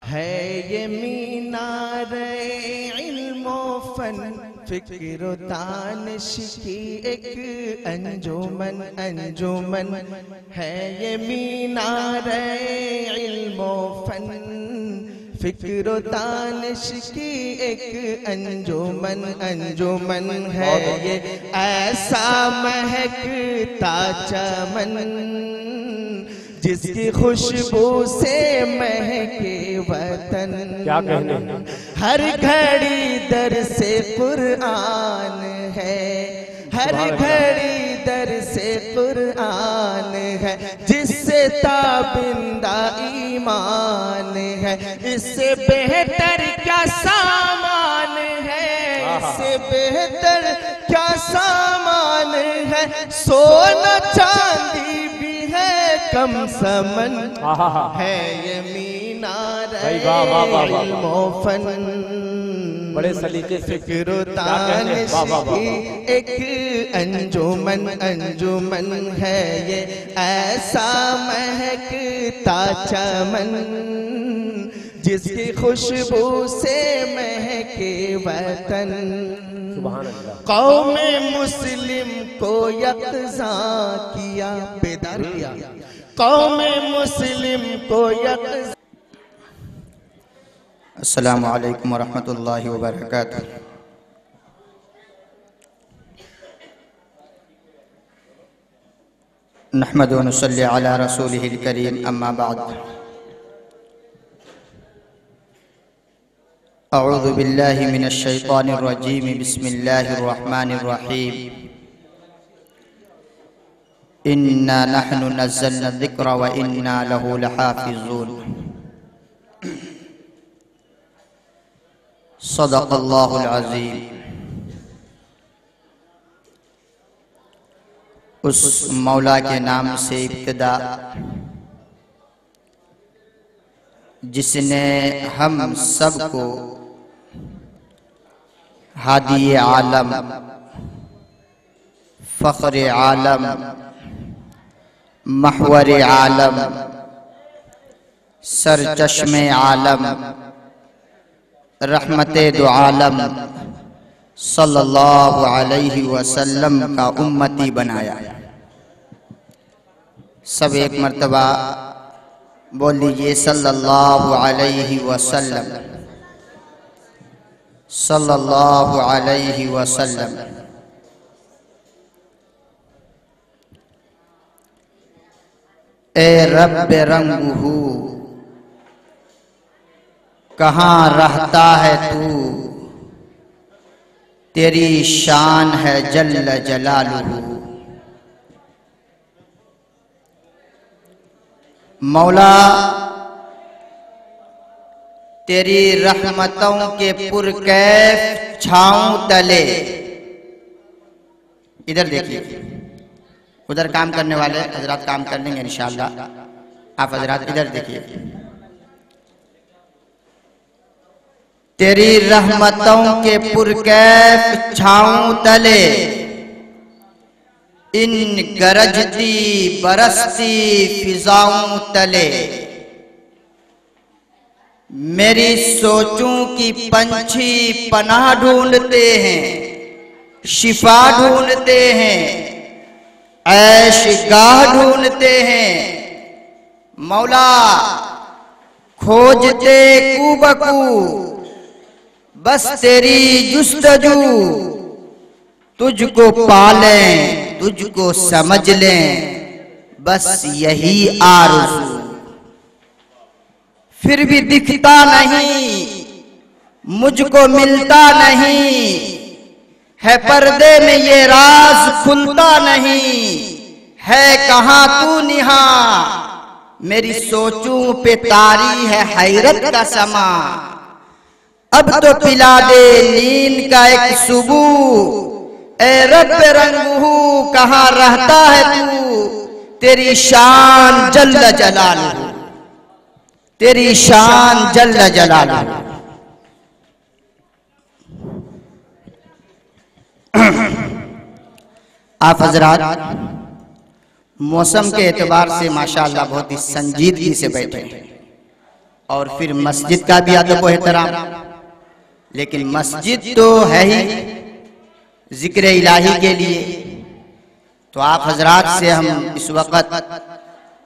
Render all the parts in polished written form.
है ये मीनारे इल्मो फन फिक्र तानिश की एक अंजुमन अंजुमन है ये मीनारे इल्मो फन फिक्र तानिश की एक अंजुमन अंजुमन है ये ऐसा महकता चमन जिसकी खुशबू से महके वतन। क्या कहने, हर घड़ी दर से कुरान है, हर घड़ी दर से कुरान है, जिससे ताबिंदा ईमान है। इससे बेहतर क्या सामान है, इससे बेहतर क्या सामान है। सोना चांदी भी है कम समन है ये मीनारे इल्मो फन। बड़े सलीके से फिक्र तानिश की एक अंजुमन अंजुमन है ये ऐसा महकता चमन जिसकी खुशबू से महके वतन। कौम मुस्लिम को यकज़ा किया, बेदार किया, कौम मुस्लिम को यकज़ा। अस्सलामु अलैकुम वरहमतुल्लाहि वबरकातुह। नहमदु व नुसल्ली अला रसूलिहिल करीम, अम्मा बाद। अऊज़ु बिल्लाहि मिनश शैतानिर रजीम, बिस्मिल्लाहिर रहमानिर रहीम। इन्ना नहनु नज़्ज़लना ज़िक्रा व इन्ना लहु लहाफ़िज़ून। सदक़ल्लाहुल अज़ीम। उस मौला के नाम से इब्तिदा जिसने हम सबको हादी आलम, फ़ख्र आलम, महवर आलम, सरचश्मे आलम, रहमते दो आलम सल्लल्लाहु अलैहि वसल्लम का उम्मती बनाया। सब एक मर्तबा बोल लीजिए सल्लल्लाहु अलैहि वसल्लम, सल्लल्लाहु अलैहि वसल्लम। ए रब रंगहू कहाँ रहता है तू, तेरी शान है जल्ल जलालुहू। मौला तेरी रहमतों के पुरकैफ छाँव तले। इधर देखिए, उधर काम करने वाले हजरात काम कर लेंगे इंशाअल्लाह। आप हजरात इधर देखिए। तेरी रहमतों के पुरकैफ छाँव तले, इन गरजती बरसती फिजाओं तले। मेरी सोचों की पंछी पनाह ढूंढते हैं, शिफा ढूंढते हैं, ऐश गाह ढूंढते हैं। मौला खोजते कूबकू बस तेरी जुस्तजू, तुझको पालें तुझको समझ लें बस यही आरज़ू। फिर भी दिखता नहीं मुझको मिलता नहीं, है पर्दे में ये राज खुलता नहीं। है कहाँ तू निहा, मेरी सोचों पे तारी है हैरत का समा। अब तो पिला दे नींद का एक सुबू, ए रब रंगहू कहाँ रहता है तू, तेरी शान जल्ल जलालुहू, तेरी शान जल्ल जलालुहू। आप हजरात मौसम के एतबार से माशाअल्लाह बहुत ही संजीदगी से बैठे हैं। और फिर मस्जिद का भी अदब व एहतराम। लेकिन मस्जिद तो है ही जिक्र इलाही के लिए, तो आप हजरात से हम इस वक्त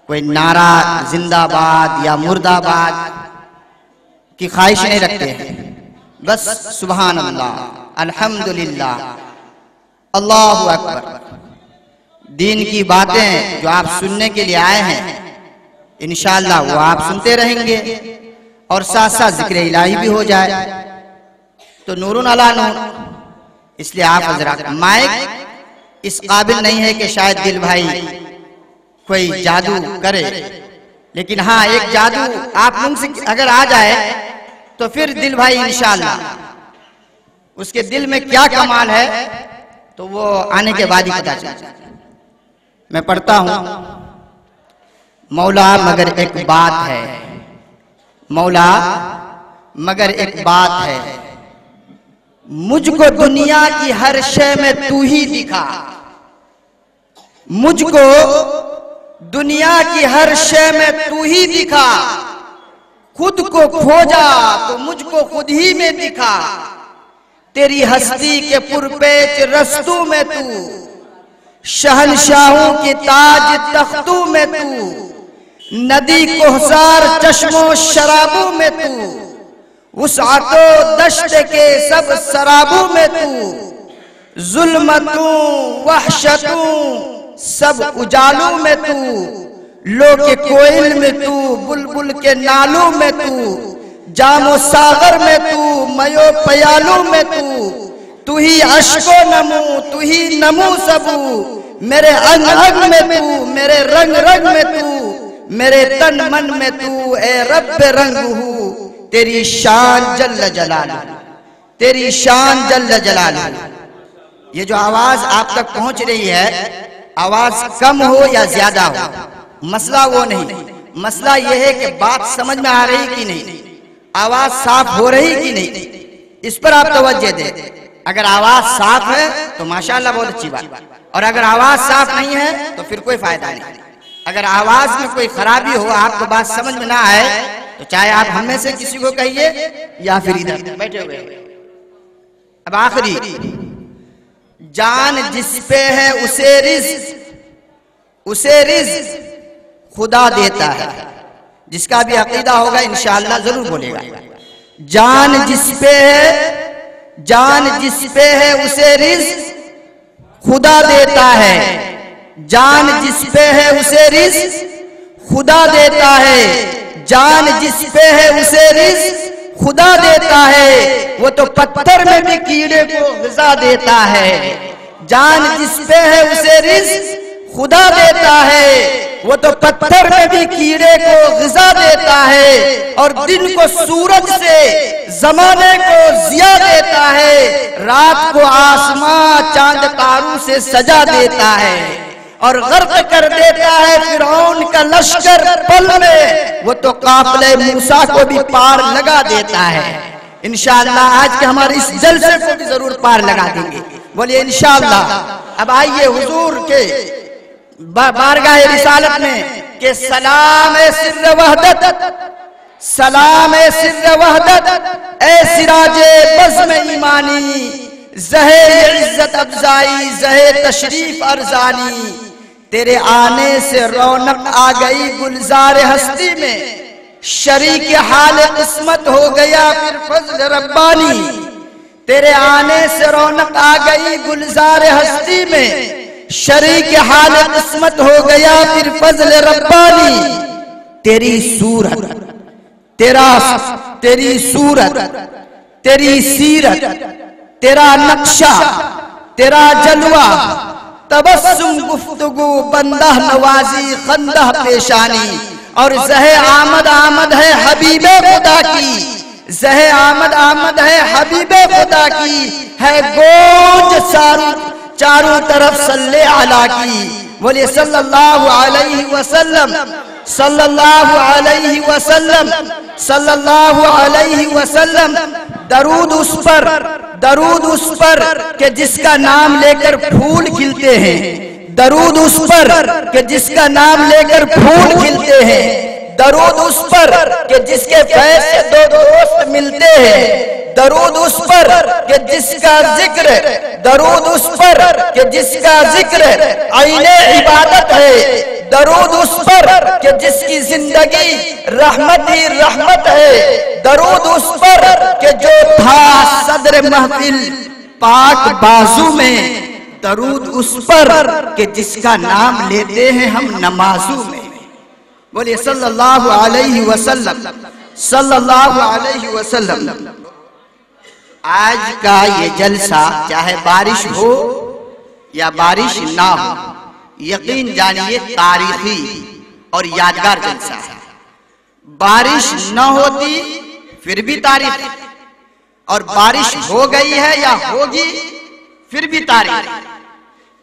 कोई नारा जिंदाबाद या मुर्दाबाद की ख्वाहिश नहीं रखते हैं। बस सुभान अल्लाह, अल्हम्दुलिल्लाह, अल्लाहु अकबर, दीन की बातें जो आप सुनने के लिए आए हैं इंशाअल्लाह वो आप सुनते रहेंगे और साथ साथ जिक्र इलाही भी हो जाए तो नूरुन अला नूर। इसलिए आप हजरात, माइक इस काबिल नहीं है कि शायद दिल भाई कोई जादू करे, लेकिन हाँ एक जादू आप लोग से अगर आ जाए तो फिर दिल भाई इंशाअल्लाह उसके दिल में क्या कमाल है तो वो आने के बाद ही पता चलता। मैं पढ़ता हूं, मौला मगर एक बात है, मौला मगर एक बात है, मुझको दुनिया की हर शय में तू ही दिखा, मुझको दुनिया की हर शय में तू ही दिखा, खुद को खोजा तो मुझको खुद ही में दिखा, तेरी हस्ती के पुरपेच रस्तों में तू, शहनशाहों के ताज तख्तों में तू, नदी कोहसार चश्मों शराबों में तू, वुसअतो दश्त के सब शराबों में तू, जुल्मतों वहशतों सब उजालों में तू, लोग के कोयल में तू, बुलबुल के नालों में तू, जामो सागर में तू, मयो पयालों में तू ही अश्को नमू, तू ही नमू सबू, मेरे अंग अंग में तू, मेरे रंग रंग में तू, मेरे तन मन में तू, ए रब रंग हूँ, तेरी शान जल्ल जलाल, तेरी शान जल्ल जलाल। ये जो आवाज आप तक पहुंच रही है, आवाज कम हो या ज्यादा हो, मसला वो नहीं, मसला ये है कि बात समझ में आ रही कि नहीं, आवाज साफ हो रही कि नहीं, इस पर आप तवज्जो दें। अगर आवाज साफ है तो माशाअल्लाह बहुत अच्छी बात, और अगर आवाज साफ नहीं है तो फिर कोई फायदा नहीं। अगर आवाज में कोई खराबी हो, आपको बात समझ में ना आए, तो चाहे आप हम में से किसी को कहिए या फिर इधर बैठे हुए। अब आखिरी, जान जिस पे है उसे रिज़्क़ खुदा देता है, जिसका भी अकीदा होगा इंशाअल्लाह जरूर बोलेगा। जान जिस पे है उसे रिज़्क़ खुदा देता है, जान जिस पे है उसे रिज़्क़ खुदा देता है, जान जिस पे है उसे रिज़्क़ खुदा देता है, वो तो पत्थर में भी कीड़े को ग़िज़ा देता है। जान जिस पे है उसे रिज़्क़ खुदा देता है, वो तो पत्थर में भी कीड़े को ग़िज़ा देता है, और दिन को सूरज से ज़माने को ज़िया देता है, रात को आसमां चांद तारों से सजा देता है, और गर्क कर देता है फिरौन का लश्कर पल में, वो तो काफ़िले मूसा को भी पार लगा देता है। इंशाअल्लाह आज के हमारे इस जलसे को भी जरूर पार लगा देंगे, बोलिए इंशाअल्लाह। अब आइए हुजूर के बारगाह रिसालत में के सलाम ए सिर्र वहदत, सलाम ए सिर्र वहदत, ए सिराजे बज़्म ईमानी, ज़हे इज़्ज़त अफ़ज़ाई, ज़हे तशरीफ अर्ज़ानी, तेरे आने से रौनक आ गई गुलजार हस्ती में, शरीक हाल किस्मत हो गया फिर फज़्ल रब्बानी, तेरे आने से रौनक आ गई गुलजार हस्ती में, शरीक हाल किस्मत हो गया फिर फज़्ल रब्बानी, तेरी सूरत, तेरी सूरत, तेरी सीरत, तेरा नक्शा, तेरा जलवा, तबस्सुम गुफ्तगू, बंदा नवाजी, खंदा पेशानी, और ज़हे आमद है हबीबे खुदा की, ज़हे आमद है हबीबे खुदा की, है गोंज चारों तरफ सल्ले अला की, बोले सल्लल्लाहु अलैहि वसल्लम, सल्लल्लाहु अलैहि वसल्लम, सल्लल्लाहु अलैहि वसल्लम। दरूद उस पर कि जिसका नाम लेकर फूल खिलते हैं, दरूद उस पर कि जिसका नाम लेकर फूल खिलते हैं, दरूद उस पर कि जिसके फैज़ से दो दोस्त मिलते हैं, दरूद उस पर कि जिसका जिक्र, दरूद उस पर कि जिसका जिक्र आईने इबादत है, दरूद उस पर कि जिसकी जिंदगी रहमत ही रहमत है, दरूद उस पर कि जो था सदर महफिल पाक बाजू में, दरूद उस पर कि जिसका नाम लेते हैं हम नमाजों में। बोलिए सल्लल्लाहु अलैहि वसल्लम, सल्लल्लाहु अलैहि वसल्लम। आज का ये जलसा चाहे बारिश हो या बारिश ना हो, यकीन जानिए तारीखी और यादगार जलसा है। बारिश न होती फिर भी तारीख, और बारिश हो गई है या होगी फिर भी तारीख,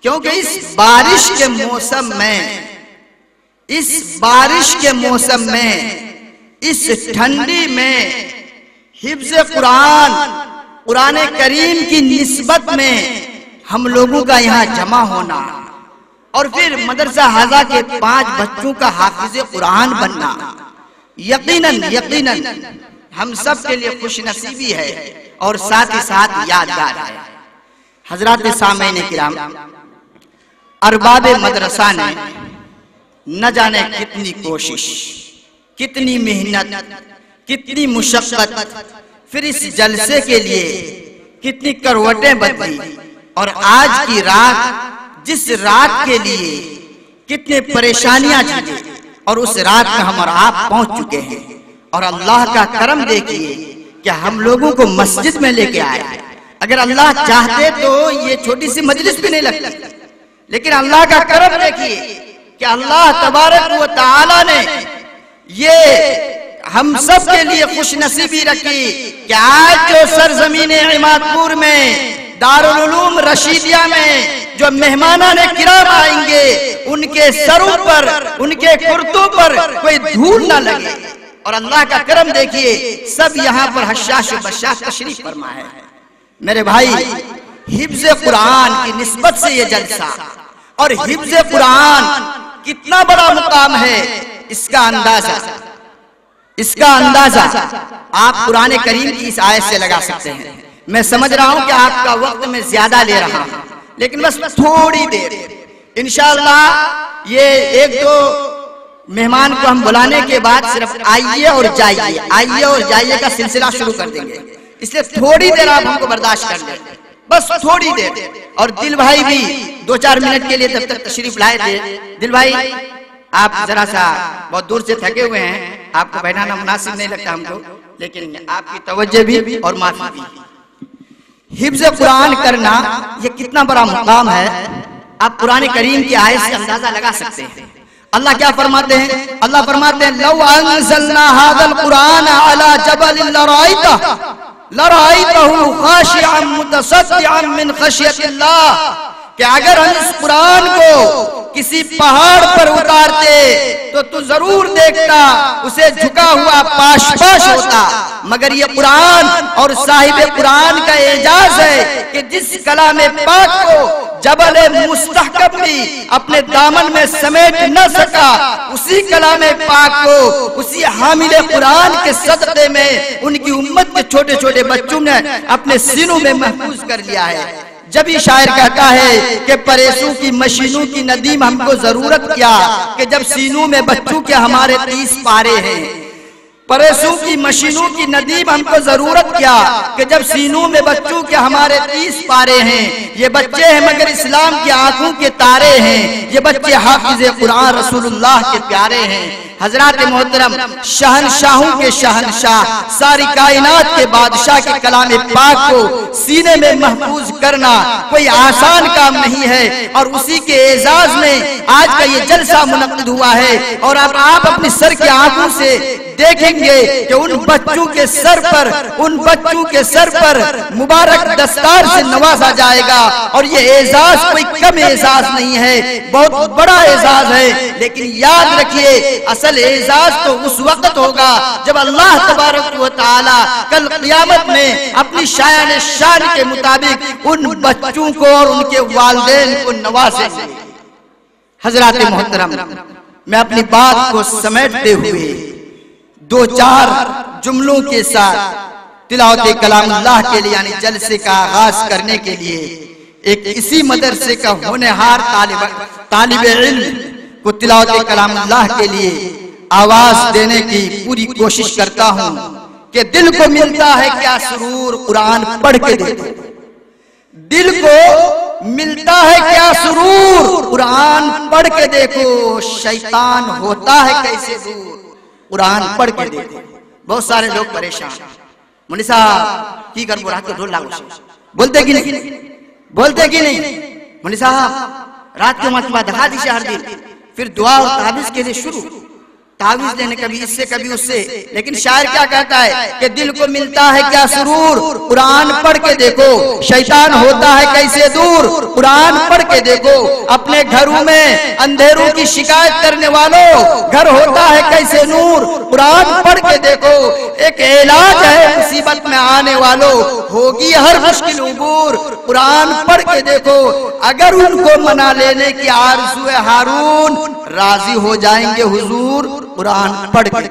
क्योंकि इस बारिश के मौसम में, इस बारिश के मौसम में, इस ठंडी में हिफ्ज़ कुरान, कुरान करीम की निस्बत में हम लोगों का यहाँ जमा होना और फिर मदरसा हाजा के 5 बच्चों का हाफिज़ कुरान बनना, यकीनन यकीनन हम सब के लिए खुशनसीबी है और साथ ही साथ यादगार है। हजरात सामईन किराम, अरबाब मदरसा ने न जाने कितनी कोशिश, कितनी मेहनत, कितनी मुशक्कत, फिर इस जलसे के लिए कितनी करवटें बदली, और आज की रात, जिस रात के लिए कितनी परेशानियां झेली, और उस रात में हम और आप पहुंच चुके हैं। और अल्लाह का करम देखिए कि हम लोगों को मस्जिद में लेके आए। अगर अल्लाह चाहते तो ये छोटी सी मजलिस भी नहीं लगती, लेकिन अल्लाह का करम देखिए कि अल्लाह तबारक व तआला ने ये हम सब के लिए खुशनसीबी रखी कि आज जो सरजमीन इमादपुर में दारुल उलूम रशीदिया में जो मेहमानाने किराम आएंगे, उनके सरों पर, उनके कुर्तों पर कोई धूल ना लगे। और अल्लाह का करम देखिए, सब यहाँ पर हश्शाश बशाश तशरीफ फरमा है। मेरे भाई, हिफ्ज़ कुरान की निस्बत से ये जलसा और हिफ्ज़ कुरान कितना बड़ा मुकाम है, इसका अंदाजा आप कुरान करीम की इस आयत से लगा सकते हैं। मैं समझ रहा हूं कि आपका वक्त में ज्यादा ले रहा हूं, लेकिन बस थोड़ी देर इंशाअल्लाह ये 1-2 मेहमान को हम बुलाने के बाद सिर्फ आइए और जाइए, आइए और जाइए का सिलसिला शुरू कर देंगे। इसलिए थोड़ी देर आप हमको बर्दाश्त कर लें, बस थोड़ी देर। और दिल भाई भी 2-4 मिनट के लिए तब तक तशरीफ लाए थे। दिल भाई, आप जरा सा बहुत दूर से थके हुए हैं, आपको बैठाना मुनासिब नहीं लगता हमको, लेकिन आपकी तवज्जो भी और माफी भी। हिफ्ज़ कुरान करना ये कितना बड़ा मुकाम है, आप कुरान करीम की आयत से अंदाजा लगा सकते हैं। अल्लाह क्या फरमाते हैं? अल्लाह फरमाते हैं, लौ अंज़लना हाज़ल कुरान अला जबलिन लराइतहु खाशिअन मुतसद्दिअन मिन खशियतिल्लाह, कि अगर हम इस कुरान को किसी पहाड़ पर उतारते तो तू जरूर देखता उसे झुका हुआ पाश पाश होता। मगर ये कुरान और साहिब कुरान का एजाज है कि जिस कलाम पाक को जबल मुस्तहकम भी अपने दामन में समेट न सका, उसी कलाम पाक को उसी हामिल कुरान के सदक़े में उनकी उम्मत के छोटे छोटे बच्चों ने अपने सीनों में महफूज कर लिया है। जब ही शायर कहता है कि परेशों की मशीनों की नदीम हमको जरूरत क्या, कि जब सीनों में बच्चों के हमारे 30 पारे हैं। परेशों की मशीनों की नदीम हमको जरूरत क्या, कि जब सीनों में बच्चों के हमारे 30 पारे हैं। ये बच्चे हैं मगर इस्लाम की आंखों के तारे हैं, ये बच्चे हाफिज़ कुरान रसूलुल्लाह के प्यारे हैं। हजरात मोहतरम, शहनशाहों के शहनशाह, सारी कायनात के बादशाह के कलाम पाक को सीने में महफूज करना कोई आसान काम नहीं है। और उसी के एजाज में आज का ये जलसा मुनक्किद हुआ है। और अब आप अपनी सर की आंखों से देखेंगे कि उन बच्चों के सर पर, उन बच्चों के सर पर मुबारक दस्तार से नवाजा जाएगा। और ये एजाज कोई कम एजाज नहीं है, बहुत बड़ा एजाज है। लेकिन याद रखिए, असल एजाज तो उस वक्त होगा जब अल्लाह तबारक व तआला कल क़यामत में अपनी शान शान के मुताबिक उन बच्चों को और उनके वालिदैन को नवाजेंगे। हजरात मोहतरम, मैं अपनी बात को समेटते हुए दो चार जुमलों के साथ तिलावत कलामुल्लाह के लिए यानी जलसे का आगाज करने के लिए एक इसी मदरसे का होनहार तालिब इल्म को तिलावत कलामुल्लाह के लिए आवाज देने की पूरी कोशिश करता हूं कि दिल को मिलता है क्या सुरूर कुरान पढ़ के देखो। दिल को मिलता है क्या सुरूर कुरान पढ़ के देखो। शैतान होता है कैसे दूर कुरान पढ़ के देखो। बहुत सारे लोग परेशान, मुनि साहब की कर रात को ढोल लागू बोलते कि नहीं, बोलते कि नहीं। मुनि साहब रात के मत दिखा दीजिए हर दिन, फिर दुआ और ताबीज के लिए शुरू, ताबीज लेने कभी इससे कभी उससे। लेकिन शायर क्या कहता है कि दिल को मिलता है क्या सुरूर कुरान पढ़ के देखो। शैतान होता है कैसे दूर कुरान पढ़ के देखो। अपने घरों में अंधेरों की शिकायत करने वालों घर होता है कैसे नूर कुरान पढ़ के देखो। एक इलाज है मुसीबत में आने वालों, होगी हर मुश्किल उबूर कुरान पढ़ के देखो। अगर उनको मना लेने की आरज़ू है हारून, राजी हो जाएंगे हुजूर कुरान पढ़ के।